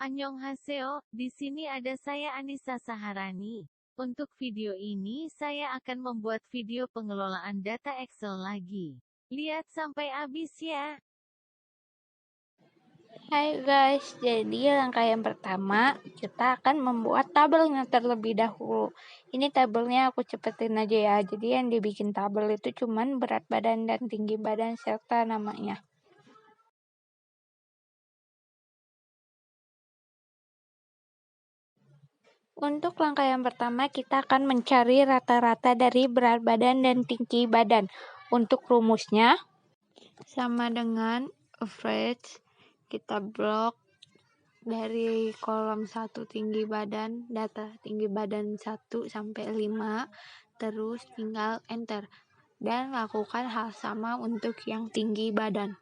Annyeonghaseyo, di sini ada saya Anissa Saharani. Untuk video ini saya akan membuat video pengelolaan data Excel lagi. Lihat sampai habis ya. Hai guys, jadi langkah yang pertama kita akan membuat tabelnya terlebih dahulu. Ini tabelnya aku cepetin aja ya. Jadi yang dibikin tabel itu cuman berat badan dan tinggi badan serta namanya. Untuk langkah yang pertama kita akan mencari rata-rata dari berat badan dan tinggi badan. Untuk rumusnya sama dengan average, kita blok dari kolom 1 tinggi badan, data tinggi badan 1 sampai 5, terus tinggal enter dan lakukan hal sama untuk yang tinggi badan.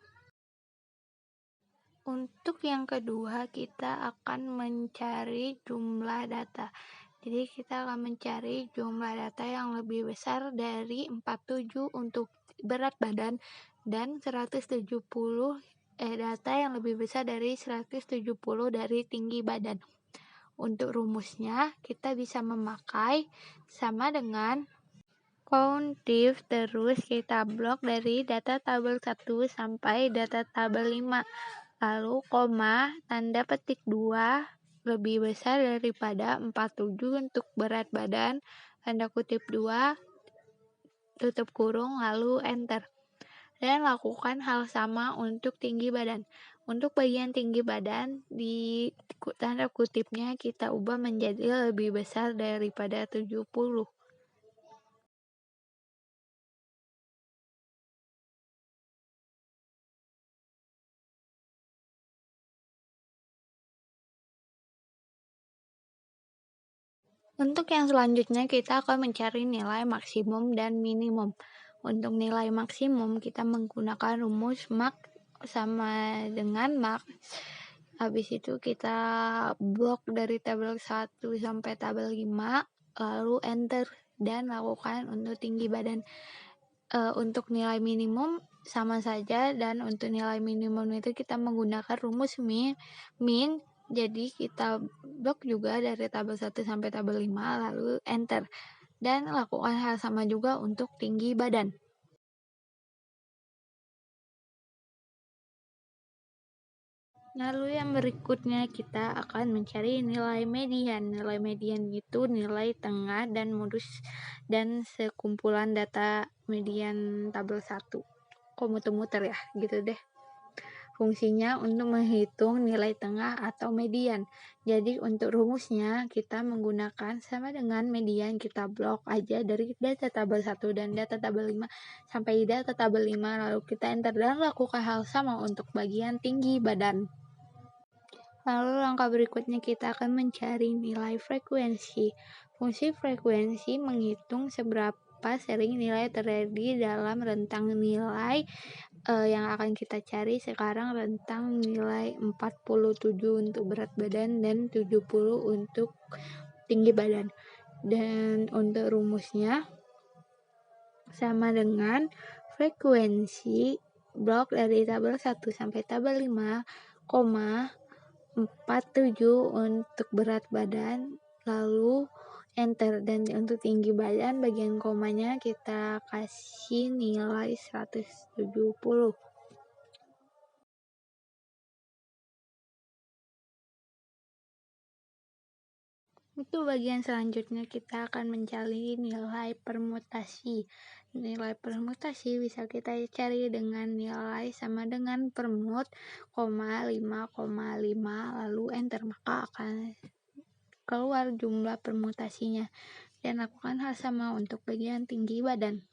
Untuk yang kedua kita akan mencari jumlah data. Jadi kita akan mencari jumlah data yang lebih besar dari 47 untuk berat badan dan 170 data yang lebih besar dari 170 dari tinggi badan. Untuk rumusnya kita bisa memakai sama dengan countif, terus kita blok dari data tabel 1 sampai data tabel 5. Lalu koma, tanda petik 2 lebih besar daripada 47 untuk berat badan, tanda kutip 2, tutup kurung, lalu enter. Dan lakukan hal sama untuk tinggi badan. Untuk bagian tinggi badan, di tanda kutipnya kita ubah menjadi lebih besar daripada 70. Untuk yang selanjutnya kita akan mencari nilai maksimum dan minimum. Untuk nilai maksimum kita menggunakan rumus max sama dengan max. Habis itu kita blok dari tabel 1 sampai tabel 5, lalu enter dan lakukan untuk tinggi badan. Untuk nilai minimum sama saja, dan untuk nilai minimum itu kita menggunakan rumus min. Jadi kita blok juga dari tabel 1 sampai tabel 5 lalu enter dan lakukan hal sama juga untuk tinggi badan. Lalu yang berikutnya kita akan mencari nilai median. Nilai median itu nilai tengah dan modus dan sekumpulan data median tabel 1. Kok muter-muter ya? Gitu deh. Fungsinya untuk menghitung nilai tengah atau median. Jadi untuk rumusnya kita menggunakan sama dengan median, kita blok aja dari data tabel 1 dan data tabel 5 sampai data tabel 5, lalu kita enter dan lakukan hal sama untuk bagian tinggi badan. Lalu langkah berikutnya kita akan mencari nilai frekuensi. Fungsi frekuensi menghitung seberapa sering nilai terjadi dalam rentang nilai yang akan kita cari sekarang, rentang nilai 47 untuk berat badan dan 70 untuk tinggi badan. Dan untuk rumusnya sama dengan frekuensi blok dari tabel 1 sampai tabel 5, 47 untuk berat badan, lalu enter. Dan untuk tinggi badan bagian komanya kita kasih nilai 170. Untuk bagian selanjutnya kita akan mencari nilai permutasi. Nilai permutasi bisa kita cari dengan nilai sama dengan permut, 5,5 lalu enter, maka akan keluar jumlah permutasinya. Dan lakukan hal sama untuk bagian tinggi badan.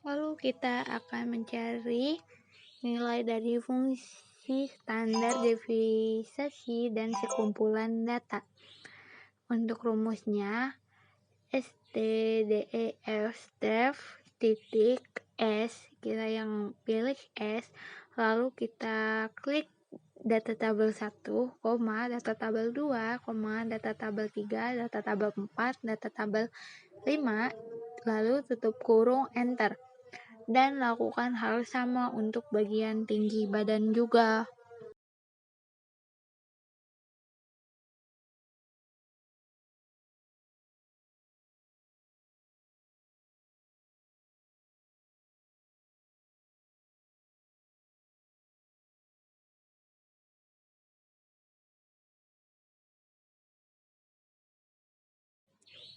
Lalu kita akan mencari nilai dari fungsi standar deviasi dan sekumpulan data. Untuk rumusnya STDEF titik S, kita yang pilih S, lalu kita klik data tabel 1, data tabel 2, data tabel 3, data tabel 4, data tabel 5, lalu tutup kurung, enter. Dan lakukan hal sama untuk bagian tinggi badan juga.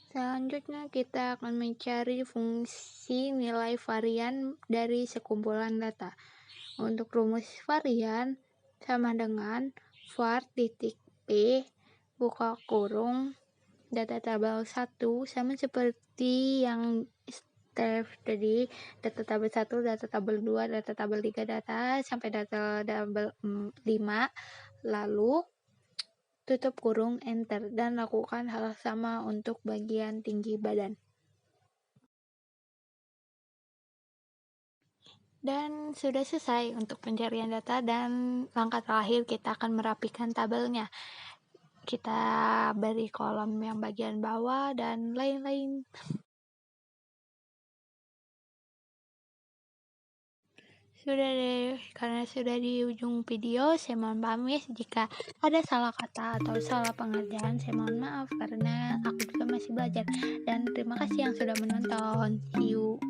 Selanjutnya kita akan mencari fungsi nilai varian dari sekumpulan data. Untuk rumus varian sama dengan var titik p buka kurung data tabel 1 sama seperti yang step tadi, data tabel 1, data tabel 2, data tabel 3, data sampai data tabel 5, lalu tutup kurung, enter, dan lakukan hal sama untuk bagian tinggi badan. Dan sudah selesai untuk pencarian data, dan langkah terakhir kita akan merapikan tabelnya. Kita beri kolom yang bagian bawah dan lain-lain. Sudah deh, karena sudah di ujung video, saya mohon pamit jika ada salah kata atau salah pengertian. Saya mohon maaf karena aku juga masih belajar. Dan terima kasih yang sudah menonton. See you.